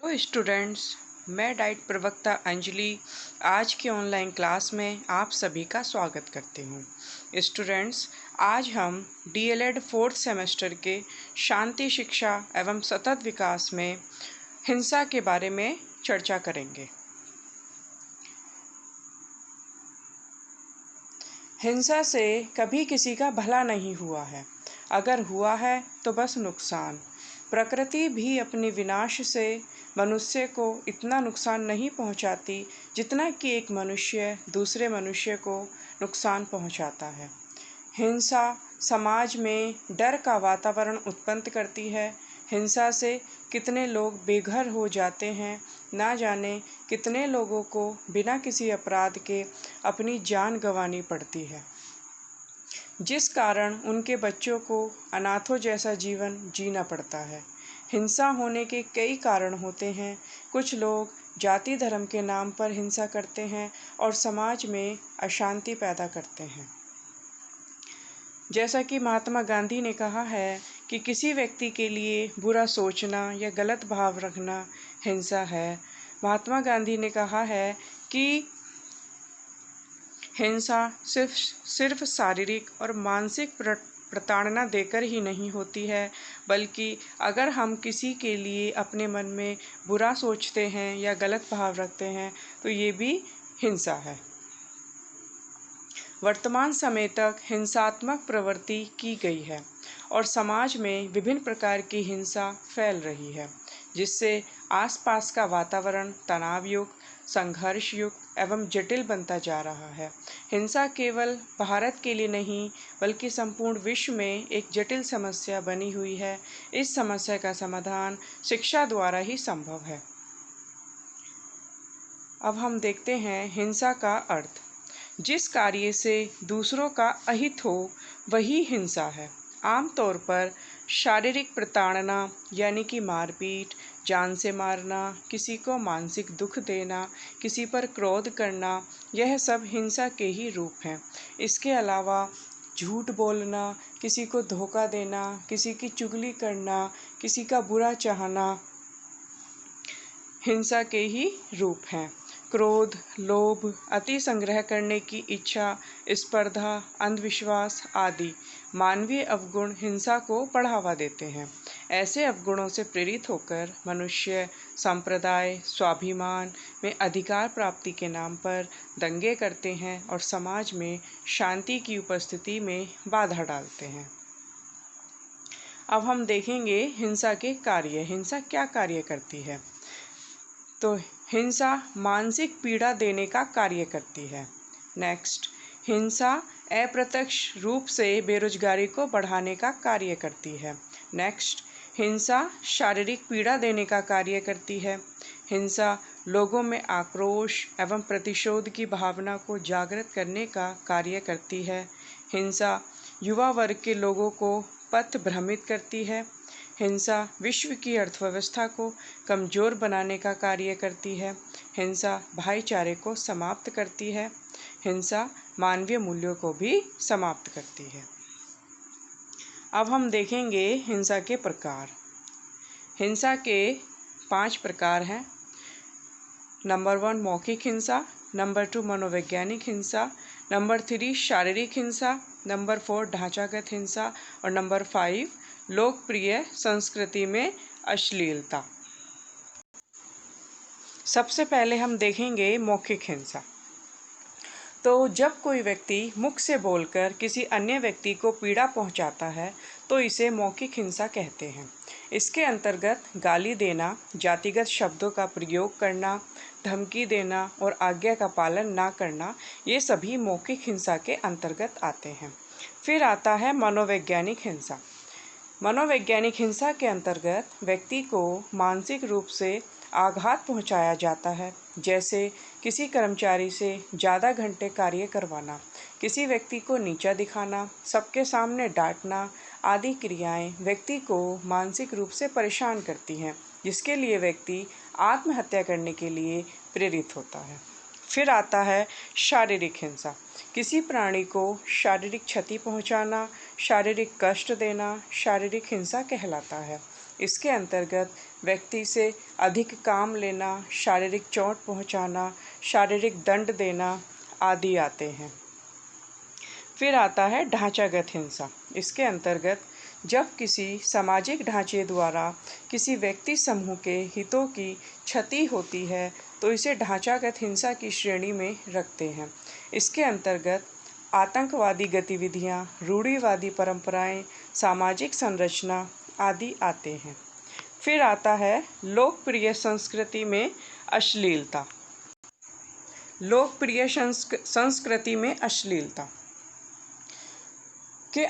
तो स्टूडेंट्स, मैं डाइट प्रवक्ता अंजलि आज की ऑनलाइन क्लास में आप सभी का स्वागत करती हूँ। स्टूडेंट्स, आज हम डीएलएड 4th सेमेस्टर के शांति शिक्षा एवं सतत विकास में हिंसा के बारे में चर्चा करेंगे। हिंसा से कभी किसी का भला नहीं हुआ है, अगर हुआ है तो बस नुकसान। प्रकृति भी अपने विनाश से मनुष्य को इतना नुकसान नहीं पहुंचाती जितना कि एक मनुष्य दूसरे मनुष्य को नुकसान पहुंचाता है। हिंसा समाज में डर का वातावरण उत्पन्न करती है। हिंसा से कितने लोग बेघर हो जाते हैं, ना जाने कितने लोगों को बिना किसी अपराध के अपनी जान गंवानी पड़ती है, जिस कारण उनके बच्चों को अनाथों जैसा जीवन जीना पड़ता है। हिंसा होने के कई कारण होते हैं। कुछ लोग जाति धर्म के नाम पर हिंसा करते हैं और समाज में अशांति पैदा करते हैं। जैसा कि महात्मा गांधी ने कहा है कि किसी व्यक्ति के लिए बुरा सोचना या गलत भाव रखना हिंसा है। महात्मा गांधी ने कहा है कि हिंसा सिर्फ शारीरिक और मानसिक प्रताड़ना देकर ही नहीं होती है, बल्कि अगर हम किसी के लिए अपने मन में बुरा सोचते हैं या गलत भाव रखते हैं तो ये भी हिंसा है। वर्तमान समय तक हिंसात्मक प्रवृत्ति की गई है और समाज में विभिन्न प्रकार की हिंसा फैल रही है, जिससे आसपास का वातावरण तनावयुक्त, संघर्षयुक्त एवं जटिल बनता जा रहा है। हिंसा केवल भारत के लिए नहीं बल्कि संपूर्ण विश्व में एक जटिल समस्या बनी हुई है। इस समस्या का समाधान शिक्षा द्वारा ही संभव है। अब हम देखते हैं हिंसा का अर्थ। जिस कार्य से दूसरों का अहित हो वही हिंसा है। आमतौर पर शारीरिक प्रताड़ना यानी कि मारपीट, जान से मारना, किसी को मानसिक दुख देना, किसी पर क्रोध करना, यह सब हिंसा के ही रूप हैं। इसके अलावा झूठ बोलना, किसी को धोखा देना, किसी की चुगली करना, किसी का बुरा चाहना हिंसा के ही रूप हैं। क्रोध, लोभ, अति संग्रह करने की इच्छा, स्पर्धा, अंधविश्वास आदि मानवीय अवगुण हिंसा को बढ़ावा देते हैं। ऐसे अवगुणों से प्रेरित होकर मनुष्य संप्रदाय, स्वाभिमान में अधिकार प्राप्ति के नाम पर दंगे करते हैं और समाज में शांति की उपस्थिति में बाधा डालते हैं। अब हम देखेंगे हिंसा के कार्य। हिंसा क्या कार्य करती है? तो हिंसा मानसिक पीड़ा देने का कार्य करती है। नेक्स्ट, हिंसा अप्रत्यक्ष रूप से बेरोजगारी को बढ़ाने का कार्य करती है। नेक्स्ट, हिंसा शारीरिक पीड़ा देने का कार्य करती है। हिंसा लोगों में आक्रोश एवं प्रतिशोध की भावना को जागृत करने का कार्य करती है। हिंसा युवा वर्ग के लोगों को पथ भ्रमित करती है। हिंसा विश्व की अर्थव्यवस्था को कमज़ोर बनाने का कार्य करती है। हिंसा भाईचारे को समाप्त करती है। हिंसा मानवीय मूल्यों को भी समाप्त करती है। अब हम देखेंगे हिंसा के प्रकार। हिंसा के 5 प्रकार हैं। नंबर 1 मौखिक हिंसा, नंबर 2 मनोवैज्ञानिक हिंसा, नंबर 3 शारीरिक हिंसा, नंबर 4 ढांचागत हिंसा और नंबर 5 लोकप्रिय संस्कृति में अश्लीलता। सबसे पहले हम देखेंगे मौखिक हिंसा। तो जब कोई व्यक्ति मुख से बोलकर किसी अन्य व्यक्ति को पीड़ा पहुंचाता है तो इसे मौखिक हिंसा कहते हैं। इसके अंतर्गत गाली देना, जातिगत शब्दों का प्रयोग करना, धमकी देना और आज्ञा का पालन ना करना, ये सभी मौखिक हिंसा के अंतर्गत आते हैं। फिर आता है मनोवैज्ञानिक हिंसा। मनोवैज्ञानिक हिंसा के अंतर्गत व्यक्ति को मानसिक रूप से आघात पहुंचाया जाता है, जैसे किसी कर्मचारी से ज़्यादा घंटे कार्य करवाना, किसी व्यक्ति को नीचा दिखाना, सबके सामने डांटना आदि क्रियाएं व्यक्ति को मानसिक रूप से परेशान करती हैं, जिसके लिए व्यक्ति आत्महत्या करने के लिए प्रेरित होता है। फिर आता है शारीरिक हिंसा। किसी प्राणी को शारीरिक क्षति पहुंचाना, शारीरिक कष्ट देना शारीरिक हिंसा कहलाता है। इसके अंतर्गत व्यक्ति से अधिक काम लेना, शारीरिक चोट पहुंचाना, शारीरिक दंड देना आदि आते हैं। फिर आता है ढांचागत हिंसा। इसके अंतर्गत जब किसी सामाजिक ढांचे द्वारा किसी व्यक्ति समूह के हितों की क्षति होती है तो इसे ढांचागत हिंसा की श्रेणी में रखते हैं। इसके अंतर्गत आतंकवादी गतिविधियां, रूढ़िवादी परंपराएं, सामाजिक संरचना आदि आते हैं। फिर आता है लोकप्रिय संस्कृति में अश्लीलता। लोकप्रिय संस्कृति में अश्लीलता के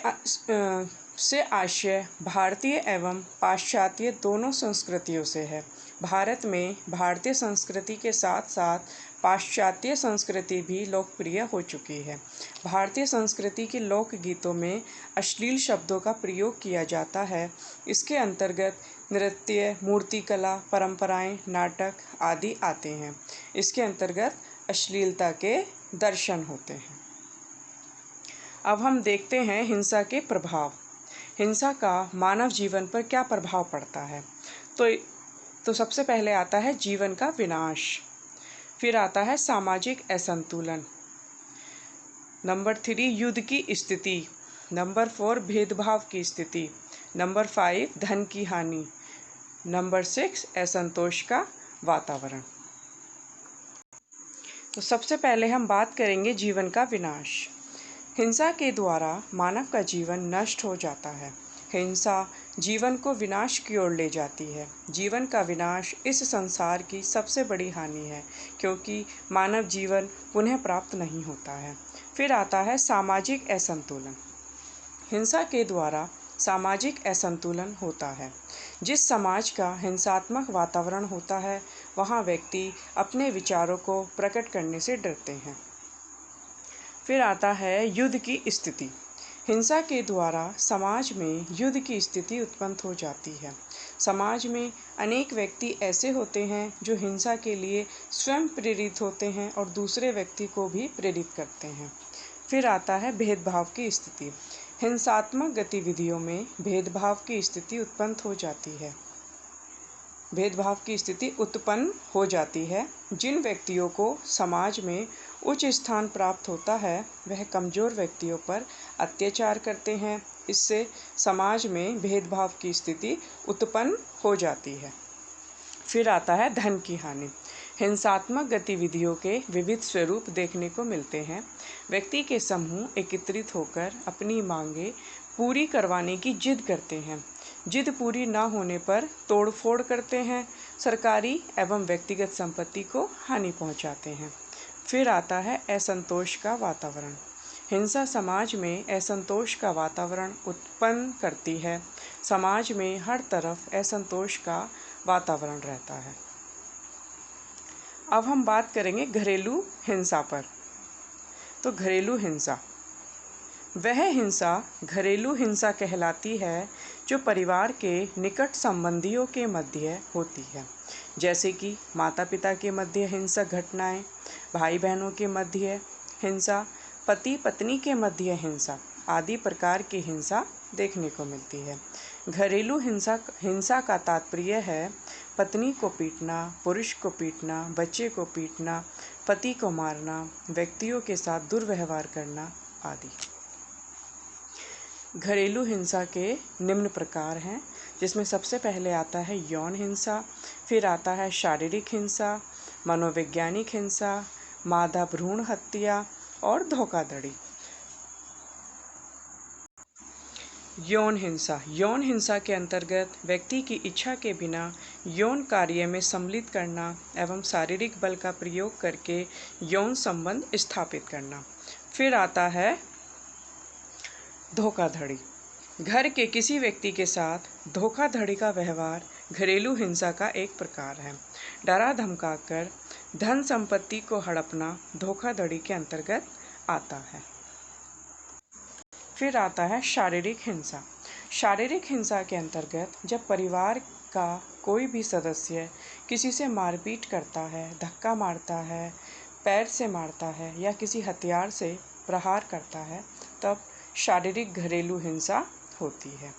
से आशय भारतीय एवं पाश्चात्य दोनों संस्कृतियों से है। भारत में भारतीय संस्कृति के साथ साथ पाश्चात्य संस्कृति भी लोकप्रिय हो चुकी है। भारतीय संस्कृति के लोकगीतों में अश्लील शब्दों का प्रयोग किया जाता है। इसके अंतर्गत नृत्य, मूर्तिकला, परंपराएं, नाटक आदि आते हैं। इसके अंतर्गत अश्लीलता के दर्शन होते हैं। अब हम देखते हैं हिंसा के प्रभाव। हिंसा का मानव जीवन पर क्या प्रभाव पड़ता है। तो सबसे पहले आता है जीवन का विनाश। फिर आता है सामाजिक असंतुलन। नंबर 3 युद्ध की स्थिति। नंबर 4 भेदभाव की स्थिति। नंबर 5 धन की हानि। नंबर 6 असंतोष का वातावरण। तो सबसे पहले हम बात करेंगे जीवन का विनाश। हिंसा के द्वारा मानव का जीवन नष्ट हो जाता है। हिंसा जीवन को विनाश की ओर ले जाती है। जीवन का विनाश इस संसार की सबसे बड़ी हानि है, क्योंकि मानव जीवन पुनः प्राप्त नहीं होता है। फिर आता है सामाजिक असंतुलन। हिंसा के द्वारा सामाजिक असंतुलन होता है। जिस समाज का हिंसात्मक वातावरण होता है, वहाँ व्यक्ति अपने विचारों को प्रकट करने से डरते हैं। फिर आता है युद्ध की स्थिति। हिंसा के द्वारा समाज में युद्ध की स्थिति उत्पन्न हो जाती है। समाज में अनेक व्यक्ति ऐसे होते हैं जो हिंसा के लिए स्वयं प्रेरित होते हैं और दूसरे व्यक्ति को भी प्रेरित करते हैं। फिर आता है भेदभाव की स्थिति। हिंसात्मक गतिविधियों में भेदभाव की स्थिति उत्पन्न हो जाती है। भेदभाव की स्थिति उत्पन्न हो जाती है। जिन व्यक्तियों को समाज में उच्च स्थान प्राप्त होता है, वह कमज़ोर व्यक्तियों पर अत्याचार करते हैं। इससे समाज में भेदभाव की स्थिति उत्पन्न हो जाती है। फिर आता है धन की हानि। हिंसात्मक गतिविधियों के विविध स्वरूप देखने को मिलते हैं। व्यक्ति के समूह एकत्रित होकर अपनी मांगें पूरी करवाने की जिद करते हैं। जिद पूरी न होने पर तोड़फोड़ करते हैं, सरकारी एवं व्यक्तिगत संपत्ति को हानि पहुंचाते हैं। फिर आता है असंतोष का वातावरण। हिंसा समाज में असंतोष का वातावरण उत्पन्न करती है। समाज में हर तरफ असंतोष का वातावरण रहता है। अब हम बात करेंगे घरेलू हिंसा पर। तो घरेलू हिंसा वह हिंसा घरेलू हिंसा कहलाती है जो परिवार के निकट संबंधियों के मध्य होती है, जैसे कि माता पिता के मध्य हिंसक घटनाएं, भाई बहनों के मध्य हिंसा, पति पत्नी के मध्य हिंसा आदि प्रकार की हिंसा देखने को मिलती है। घरेलू हिंसा का तात्पर्य है पत्नी को पीटना, पुरुष को पीटना, बच्चे को पीटना, पति को मारना, व्यक्तियों के साथ दुर्व्यवहार करना आदि। घरेलू हिंसा के निम्न प्रकार हैं, जिसमें सबसे पहले आता है यौन हिंसा, फिर आता है शारीरिक हिंसा, मनोवैज्ञानिक हिंसा, मादा भ्रूण हत्या और धोखाधड़ी। यौन हिंसा के अंतर्गत व्यक्ति की इच्छा के बिना यौन कार्य में सम्मिलित करना एवं शारीरिक बल का प्रयोग करके यौन संबंध स्थापित करना। फिर आता है धोखाधड़ी। घर के किसी व्यक्ति के साथ धोखाधड़ी का व्यवहार घरेलू हिंसा का एक प्रकार है। डरा धमकाकर धन संपत्ति को हड़पना धोखाधड़ी के अंतर्गत आता है। फिर आता है शारीरिक हिंसा। शारीरिक हिंसा के अंतर्गत जब परिवार का कोई भी सदस्य किसी से मारपीट करता है, धक्का मारता है, पैर से मारता है या किसी हथियार से प्रहार करता है, तब शारीरिक घरेलू हिंसा होती है।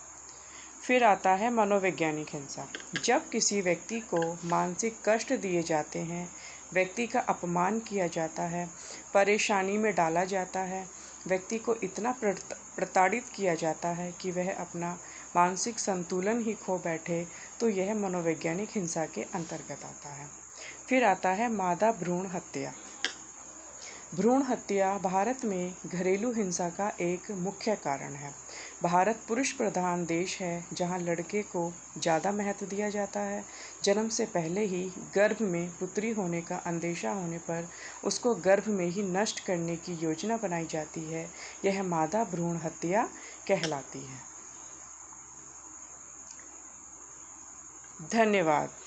फिर आता है मनोवैज्ञानिक हिंसा। जब किसी व्यक्ति को मानसिक कष्ट दिए जाते हैं, व्यक्ति का अपमान किया जाता है, परेशानी में डाला जाता है, व्यक्ति को इतना प्रताड़ित किया जाता है कि वह अपना मानसिक संतुलन ही खो बैठे, तो यह मनोवैज्ञानिक हिंसा के अंतर्गत आता है। फिर आता है मादा भ्रूण हत्या। भ्रूण हत्या भारत में घरेलू हिंसा का एक मुख्य कारण है। भारत पुरुष प्रधान देश है, जहां लड़के को ज़्यादा महत्व दिया जाता है। जन्म से पहले ही गर्भ में पुत्री होने का अंदेशा होने पर उसको गर्भ में ही नष्ट करने की योजना बनाई जाती है। यह मादा भ्रूण हत्या कहलाती है। धन्यवाद।